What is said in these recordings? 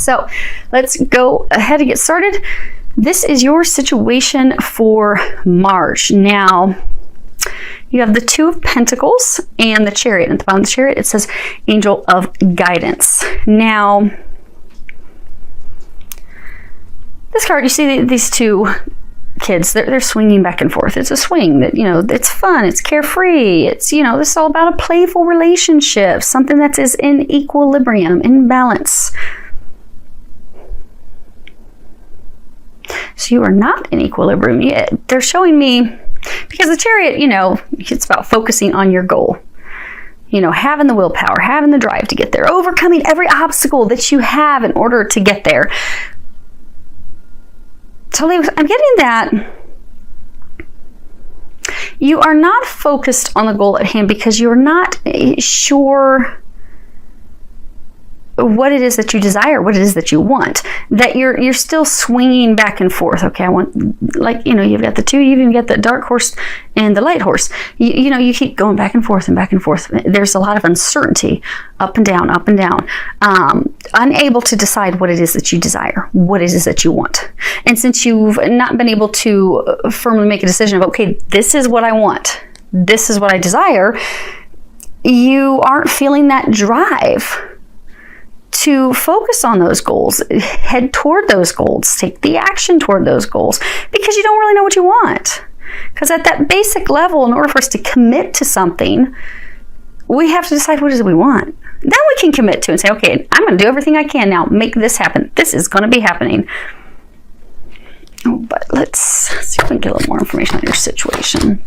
So let's go ahead and get started. This is your situation for March. Now, you have the Two of Pentacles and the Chariot. At the bottom of the Chariot, it says Angel of Guidance. Now, this card, you see these two kids, they're swinging back and forth. It's a swing that, it's fun, it's carefree, it's, this is all about a playful relationship, something that is in equilibrium, in balance. So you are not in equilibrium yet. They're showing me, because the Chariot, it's about focusing on your goal. Having the willpower, having the drive to get there, overcoming every obstacle that you have in order to get there. So I'm getting that you are not focused on the goal at hand because you're not sure what it is that you desire, what it is that you want, that you're still swinging back and forth. Okay, I want, you've got the two, you even get the dark horse and the light horse. You keep going back and forth and back and forth. There's a lot of uncertainty, up and down, unable to decide what it is that you desire, what it is that you want. And since you've not been able to firmly make a decision of, okay, this is what I want, this is what I desire, you aren't feeling that drive to focus on those goals, head toward those goals, take the action toward those goals, because you don't really know what you want. Because at that basic level, in order for us to commit to something, we have to decide what it is we want. Then we can commit to and say, okay, I'm going to do everything I can now, make this happen. This is going to be happening. But let's see if we can get a little more information on your situation.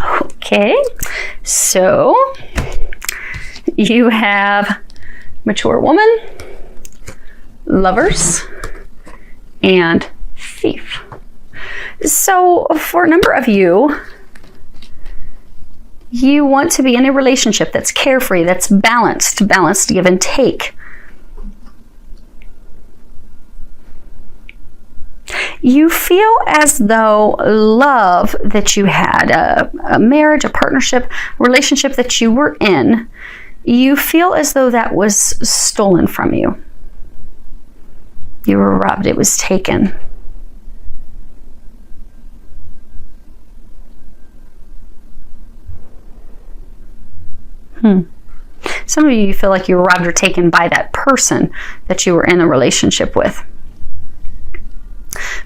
Okay, so you have Mature Woman, Lovers, and Thief. So for a number of you, you want to be in a relationship that's carefree, that's balanced give and take. You feel as though love that you had, a marriage, a partnership, a relationship that you were in, you feel as though that was stolen from you. You were robbed. It was taken. Some of you feel like you were robbed or taken by that person that you were in a relationship with.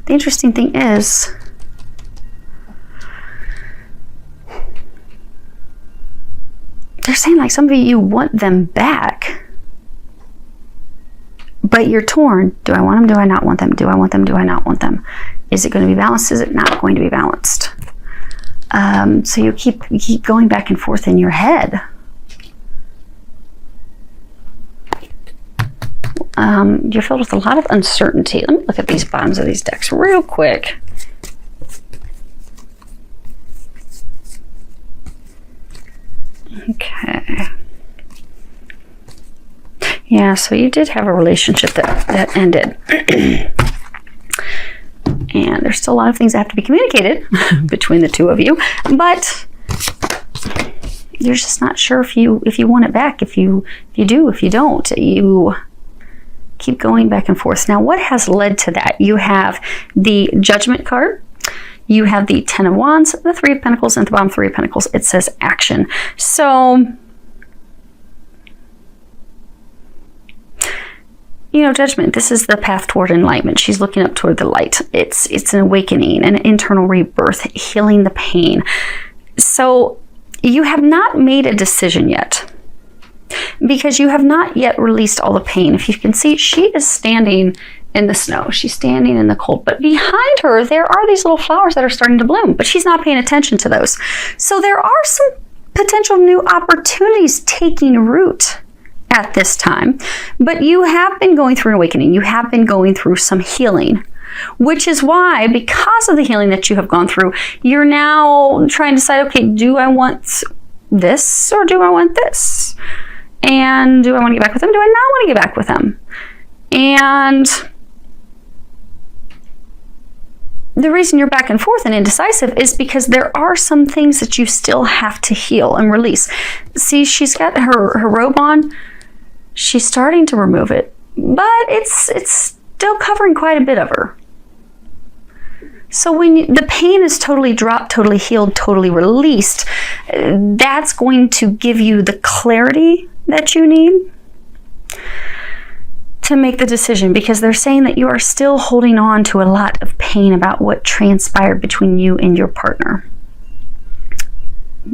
The interesting thing is, they're saying like some of you want them back, but you're torn. Do I want them? Do I not want them? Do I want them? Do I not want them? Is it going to be balanced? Is it not going to be balanced? So you keep going back and forth in your head. You're filled with a lot of uncertainty. Let me look at these bottoms of these decks real quick. Okay. Yeah, so you did have a relationship that ended. And there's still a lot of things that have to be communicated between the two of you, but you're just not sure if you want it back, if you do, if you don't. You keep going back and forth. Now, what has led to that? You have the Judgment card. You have the Ten of Wands, the Three of Pentacles, and at the bottom Three of Pentacles, it says action. So, Judgment, this is the path toward enlightenment. She's looking up toward the light. It's an awakening, an internal rebirth, healing the pain. So, you have not made a decision yet, because you have not yet released all the pain. If you can see, she is standing in the snow. She's standing in the cold. But behind her, there are these little flowers that are starting to bloom, but she's not paying attention to those. So there are some potential new opportunities taking root at this time. But you have been going through an awakening. You have been going through some healing, which is why, because of the healing that you have gone through, you're now trying to decide, okay, do I want this or do I want this? And do I want to get back with them? Do I not want to get back with them? And the reason you're back and forth and indecisive is because there are some things that you still have to heal and release. See, she's got her robe on. She's starting to remove it, but it's still covering quite a bit of her. So when the pain is totally dropped, totally healed, totally released, that's going to give you the clarity that you need to make the decision, because they're saying that you are still holding on to a lot of pain about what transpired between you and your partner.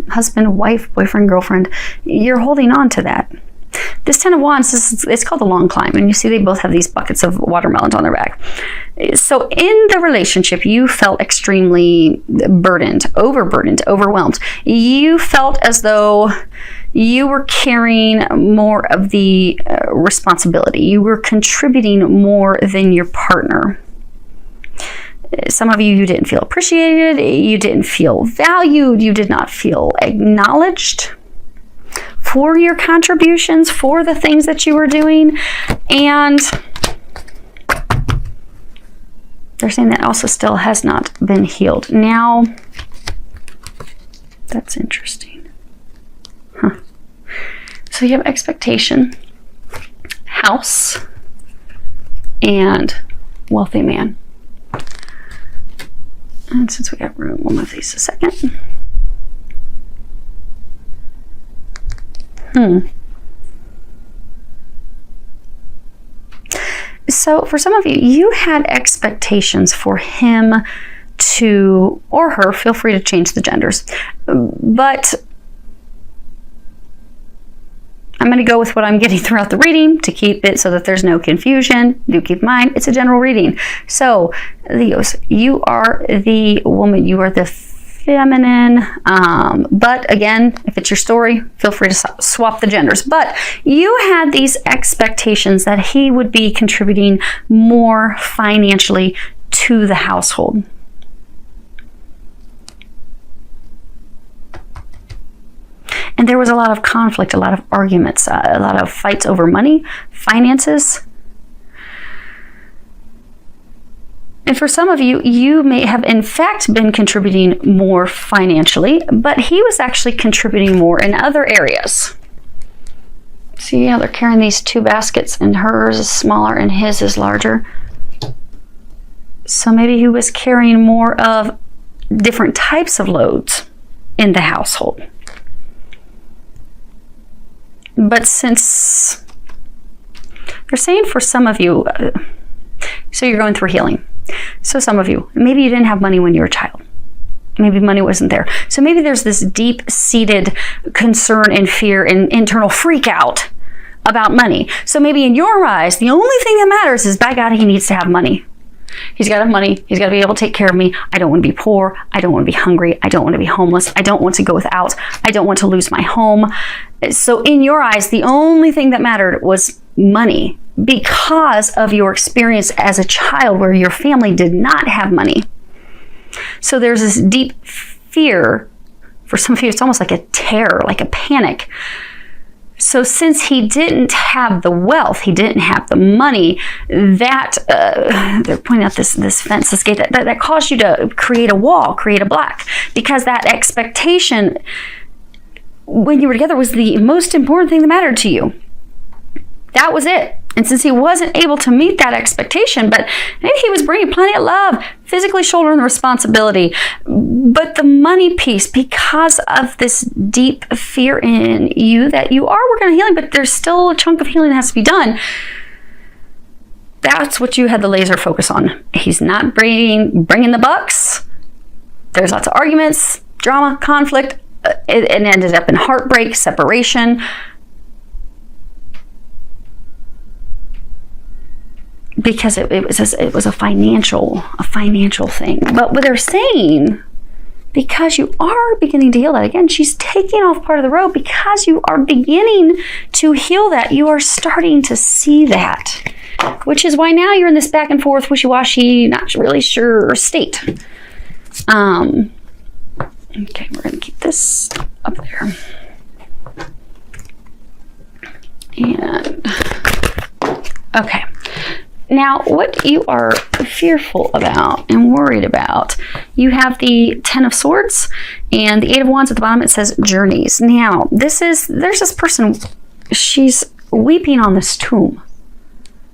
Husband, wife, boyfriend, girlfriend, you're holding on to that. This 10 of Wands, it's called the long climb, and you see they both have these buckets of watermelons on their back. So in the relationship, you felt extremely burdened, overburdened, overwhelmed. You felt as though you were carrying more of the responsibility. You were contributing more than your partner. Some of you didn't feel appreciated. You didn't feel valued. You did not feel acknowledged for your contributions, for the things that you were doing. And they're saying that also still has not been healed. Now, that's interesting. So you have expectation, house, and wealthy man. And since we got room, we'll move these a second. So for some of you, you had expectations for him to, or her, feel free to change the genders, but I'm going to go with what I'm getting throughout the reading to keep it so that there's no confusion. Do keep in mind, it's a general reading. So, Leos, you are the woman. You are the feminine. But again, if it's your story, feel free to swap the genders. But you had these expectations that he would be contributing more financially to the household. And there was a lot of conflict, a lot of arguments, a lot of fights over money, finances. And for some of you, you may have in fact been contributing more financially, but he was actually contributing more in other areas. See how they're carrying these two baskets, and hers is smaller and his is larger. So maybe he was carrying more of different types of loads in the household. But since they're saying for some of you, so you're going through healing. So some of you, maybe you didn't have money when you were a child. Maybe money wasn't there. So maybe there's this deep-seated concern and fear and internal freak out about money. So maybe in your eyes, the only thing that matters is, by God, he needs to have money. He's got to have money. He's got to be able to take care of me. I don't want to be poor. I don't want to be hungry. I don't want to be homeless. I don't want to go without. I don't want to lose my home. So in your eyes, the only thing that mattered was money, because of your experience as a child where your family did not have money. So there's this deep fear. For some of you, it's almost like a terror, like a panic. So since he didn't have the wealth, he didn't have the money, that they're pointing out this fence, this gate, that caused you to create a wall, create a block, because that expectation when you were together was the most important thing that mattered to you. That was it. And since he wasn't able to meet that expectation, but maybe he was bringing plenty of love, physically shouldering the responsibility, but the money piece, because of this deep fear in you that you are working on healing, but there's still a chunk of healing that has to be done. That's what you had the laser focus on. He's not bringing the bucks. There's lots of arguments, drama, conflict. It ended up in heartbreak, separation. Because it was a financial thing. But what they're saying, because you are beginning to heal that, again, she's taking off part of the road, because you are beginning to heal that, you are starting to see that. Which is why now you're in this back and forth, wishy-washy, not really sure state. Okay, we're going to keep this up there. And, okay. Now, what you are fearful about and worried about, you have the 10 of Swords and the 8 of Wands at the bottom. It says journeys. Now, there's this person, she's weeping on this tomb.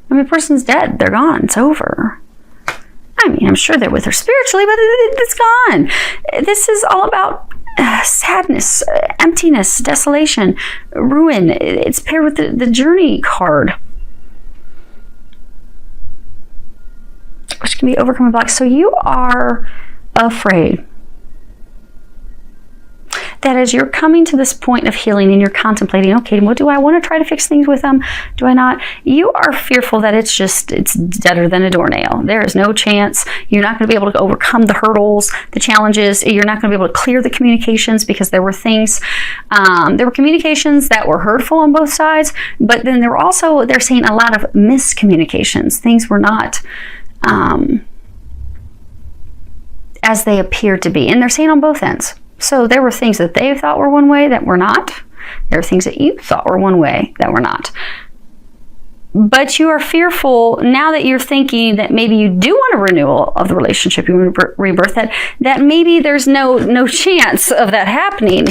I mean, a person's dead. They're gone. It's over. I mean, I'm sure they're with her spiritually, but it's gone. This is all about sadness, emptiness, desolation, ruin. It's paired with the journey card, which can be overcoming blocks. So you are afraid that as you're coming to this point of healing and you're contemplating, okay, what do I want to try to fix things with them? Do I not? You are fearful that it's deader than a doornail. There is no chance. You're not going to be able to overcome the hurdles, the challenges. You're not going to be able to clear the communications because there were things, there were communications that were hurtful on both sides, but then there were also, they're saying a lot of miscommunications. Things were not as they appeared to be. And they're saying on both ends. So there were things that they thought were one way that were not. There were things that you thought were one way that were not. But you are fearful now that you're thinking that maybe you do want a renewal of the relationship, you want a rebirth, that maybe there's no chance of that happening.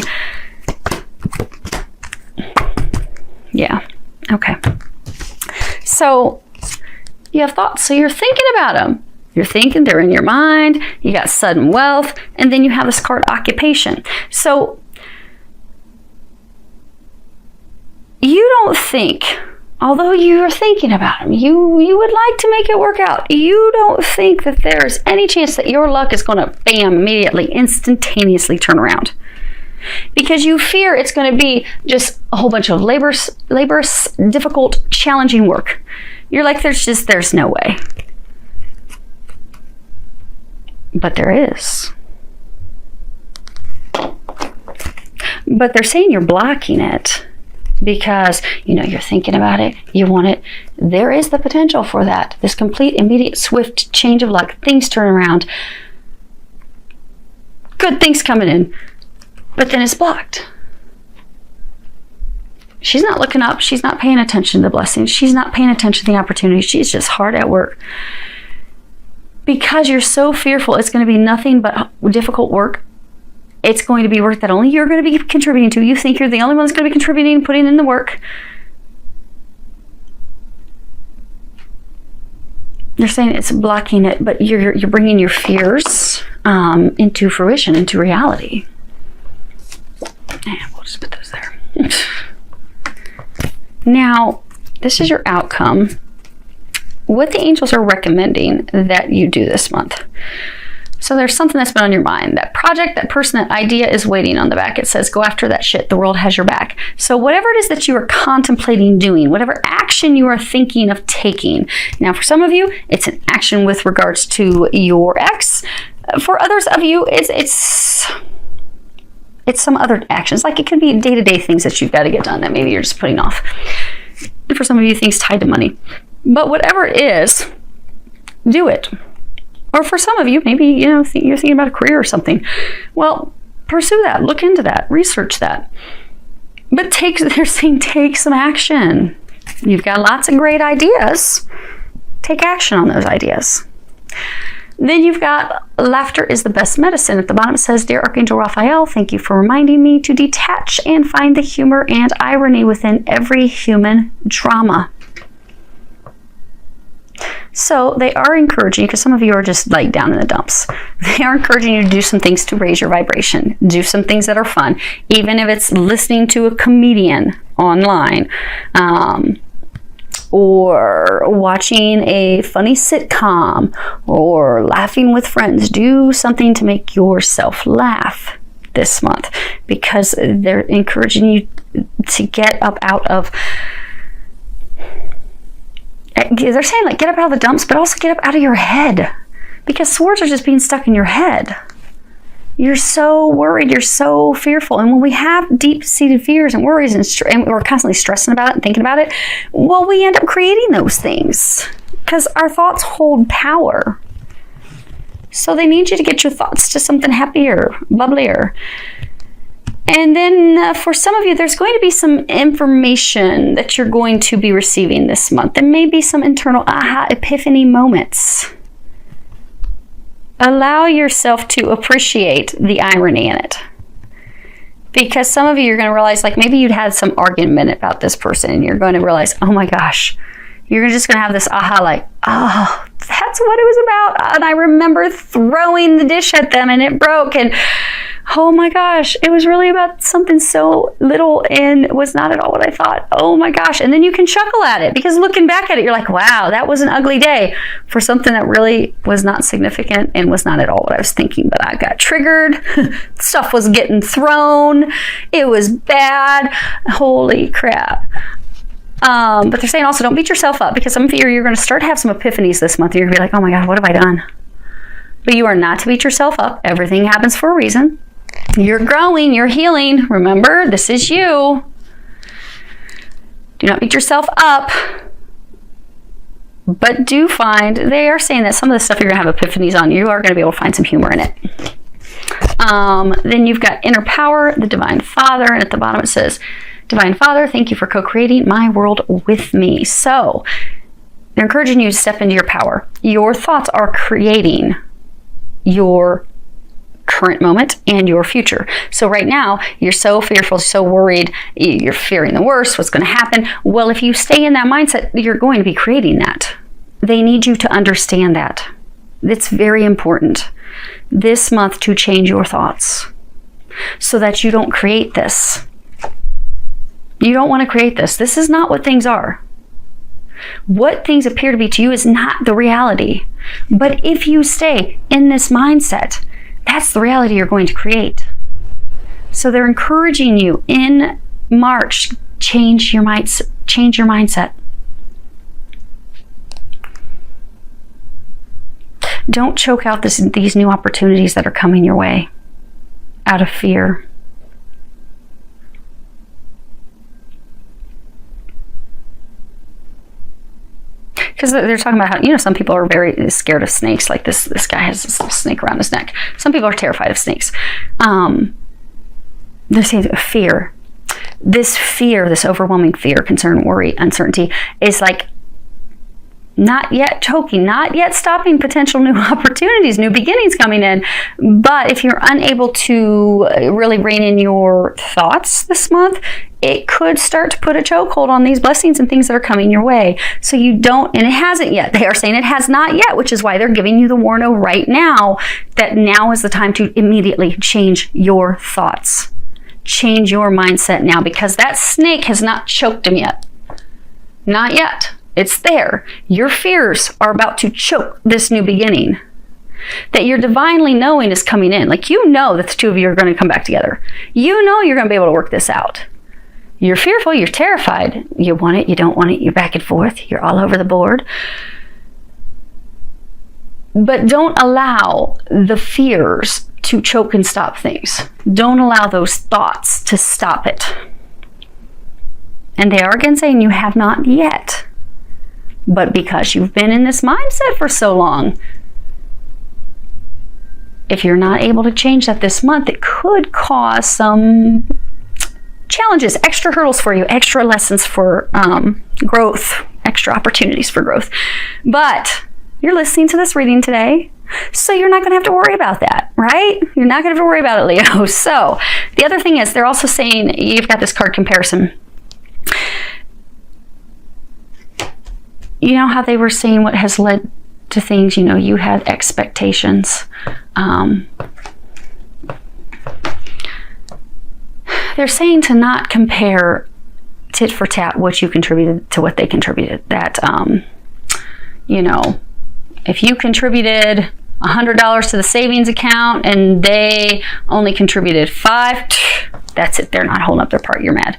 Yeah. Okay. So you have thoughts. So you're thinking about them. You're thinking, they're in your mind, you got sudden wealth, and then you have this card, occupation. So you don't think, although you're thinking about them, you would like to make it work out. You don't think that there's any chance that your luck is going to, bam, immediately, instantaneously turn around. Because you fear it's going to be just a whole bunch of laborious, difficult, challenging work. You're like, there's no way. But there is. But they're saying you're blocking it because, you're thinking about it, you want it. There is the potential for that. This complete, immediate, swift change of luck. Things turn around. Good things coming in. But then it's blocked. She's not looking up. She's not paying attention to the blessings. She's not paying attention to the opportunities. She's just hard at work. Because you're so fearful it's going to be nothing but difficult work. It's going to be work that only you're going to be contributing to. You think you're the only one that's going to be contributing, putting in the work. You're saying it's blocking it, but you're bringing your fears into fruition, into reality. And we'll just put those there. Now, this is your outcome. What the angels are recommending that you do this month. So there's something that's been on your mind. That project, that person, that idea is waiting on the back. It says, go after that shit. The world has your back. So whatever it is that you are contemplating doing, whatever action you are thinking of taking. Now, for some of you, it's an action with regards to your ex. For others of you, it's some other actions. Like it could be day-to-day things that you've got to get done that maybe you're just putting off. And for some of you, things tied to money. But whatever it is, do it. Or for some of you, maybe, you're thinking about a career or something. Well, pursue that. Look into that. Research that. But they're saying take some action. You've got lots of great ideas. Take action on those ideas. Then you've got laughter is the best medicine. At the bottom it says, Dear Archangel Raphael, thank you for reminding me to detach and find the humor and irony within every human drama. So they are encouraging you, because some of you are just like down in the dumps. They are encouraging you to do some things to raise your vibration. Do some things that are fun. Even if it's listening to a comedian online, or watching a funny sitcom, or laughing with friends. Do something to make yourself laugh this month, because they're encouraging you to get up out of... They're saying, get up out of the dumps, but also get up out of your head. Because swords are just being stuck in your head. You're so worried, you're so fearful. And when we have deep-seated fears and worries and we're constantly stressing about it and thinking about it, well, we end up creating those things. Because our thoughts hold power. So they need you to get your thoughts to something happier, bubblier. And then for some of you, there's going to be some information that you're going to be receiving this month. There may be some internal aha epiphany moments. Allow yourself to appreciate the irony in it. Because some of you, you're going to realize, like, maybe you'd had some argument about this person, and you're going to realize, oh my gosh, you're just going to have this aha, like, oh, that's what it was about. And I remember throwing the dish at them and it broke. And oh my gosh, it was really about something so little and was not at all what I thought. Oh my gosh. And then you can chuckle at it, because looking back at it, you're like, wow, that was an ugly day for something that really was not significant and was not at all what I was thinking. But I got triggered. Stuff was getting thrown. It was bad. Holy crap. But they're saying also, don't beat yourself up, because some of you, you're going to start to have some epiphanies this month. You're going to be like, oh my God, what have I done? But you are not to beat yourself up. Everything happens for a reason. You're growing, you're healing. Remember, this is you. Do not beat yourself up. But do find, they are saying that some of the stuff you're going to have epiphanies on, you are going to be able to find some humor in it. Then you've got inner power, the Divine Father, and at the bottom it says, Divine Father, thank you for co-creating my world with me. So they're encouraging you to step into your power. Your thoughts are creating your current moment and your future. So right now, you're so fearful, so worried, you're fearing the worst, what's going to happen. Well, if you stay in that mindset, you're going to be creating that. They need you to understand that. It's very important this month to change your thoughts so that you don't create this. You don't want to create this. This is not what things are. What things appear to be to you is not the reality. But if you stay in this mindset, that's the reality you're going to create. So they're encouraging you in March, change your mindset. Don't choke out these new opportunities that are coming your way out of fear. Because they're talking about how, some people are very scared of snakes. Like this guy has this little snake around his neck. Some people are terrified of snakes. They're saying fear. This fear, this overwhelming fear, concern, worry, uncertainty is like not yet choking, not yet stopping potential new opportunities, new beginnings coming in. But if you're unable to really rein in your thoughts this month, it could start to put a chokehold on these blessings and things that are coming your way. So you don't, and it hasn't yet. They are saying it has not yet, which is why they're giving you the warning right now that now is the time to immediately change your thoughts. Change your mindset now, because that snake has not choked him yet. Not yet. It's there. Your fears are about to choke this new beginning. That your divinely knowing is coming in. Like, you know that the two of you are going to come back together. You know you're going to be able to work this out. You're fearful, you're terrified. You want it, you don't want it, you're back and forth. You're all over the board. But don't allow the fears to choke and stop things. Don't allow those thoughts to stop it. And they are again saying you have not yet. But because you've been in this mindset for so long, if you're not able to change that this month, it could cause some challenges, extra hurdles for you, extra lessons for growth, extra opportunities for growth. But you're listening to this reading today, so you're not going to have to worry about that, right? You're not going to have to worry about it, Leo. So the other thing is, they're also saying, you've got this card comparison. You know how they were saying what has led to things, you had expectations. They're saying to not compare tit for tat what you contributed to what they contributed. That, if you contributed $100 to the savings account and they only contributed $5, that's it. They're not holding up their part. You're mad.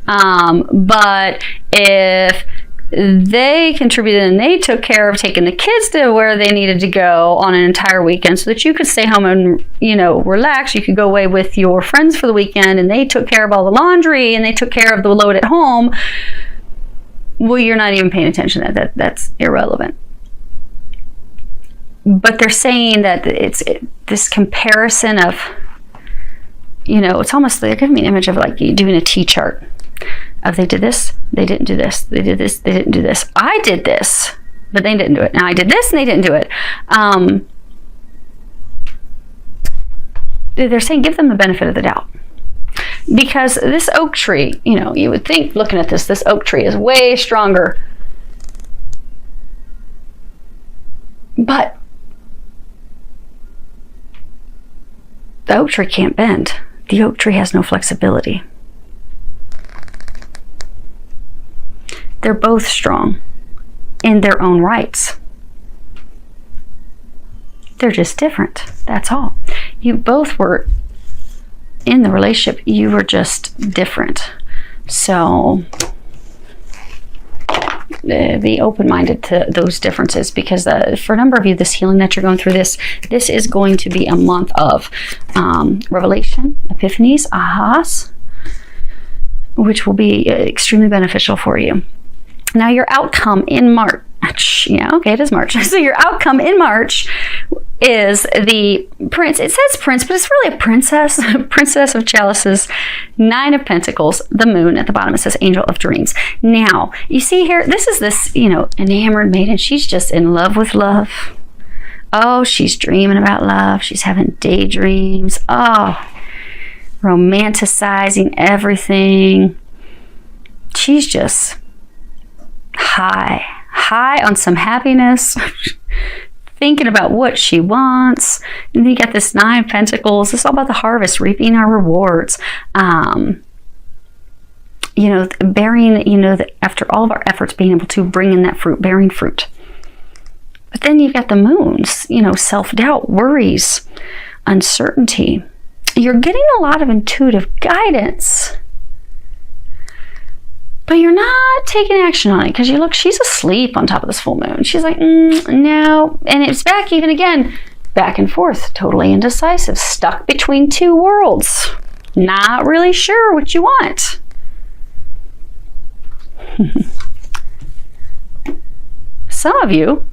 But if they contributed and they took care of taking the kids to where they needed to go on an entire weekend so that you could stay home and, relax. You could go away with your friends for the weekend, and they took care of all the laundry and they took care of the load at home. Well, you're not even paying attention to that. That's irrelevant. But they're saying that this comparison of, it's almost, they're giving me an image of like you doing a T-chart. Of they did this, they didn't do this, they did this, they didn't do this. I did this, but they didn't do it. Now I did this and they didn't do it. They're saying give them the benefit of the doubt. Because this oak tree, you would think looking at this oak tree is way stronger. But the oak tree can't bend. The oak tree has no flexibility. They're both strong in their own rights. They're just different. That's all. You both were in the relationship. You were just different. So be open-minded to those differences, because for a number of you, this healing that you're going through, this is going to be a month of revelation, epiphanies, ahas, which will be extremely beneficial for you. Now, your outcome in March, it is March. So your outcome in March is the prince. It says prince, but it's really a princess. Princess of chalices, 9 of pentacles, the moon. At the bottom it says angel of dreams. Now, you see here, this is this, enamored maiden. She's just in love with love. Oh, she's dreaming about love. She's having daydreams. Oh, romanticizing everything. She's just high on some happiness. Thinking about what she wants. And then you got this 9 of pentacles. It's all about the harvest, reaping our rewards. Bearing, after all of our efforts, being able to bring in that fruit, bearing fruit. But then you've got the moons, self-doubt, worries, uncertainty. You're getting a lot of intuitive guidance, but you're not taking action on it, because she's asleep on top of this full moon. She's like, no. And it's back even again, back and forth, totally indecisive, stuck between 2 worlds, not really sure what you want. Some of you,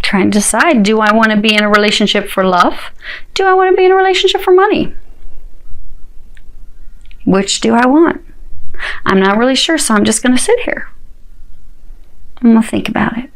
trying to decide, do I want to be in a relationship for love? Do I want to be in a relationship for money? Which do I want? I'm not really sure, so I'm just going to sit here. I'm going to think about it.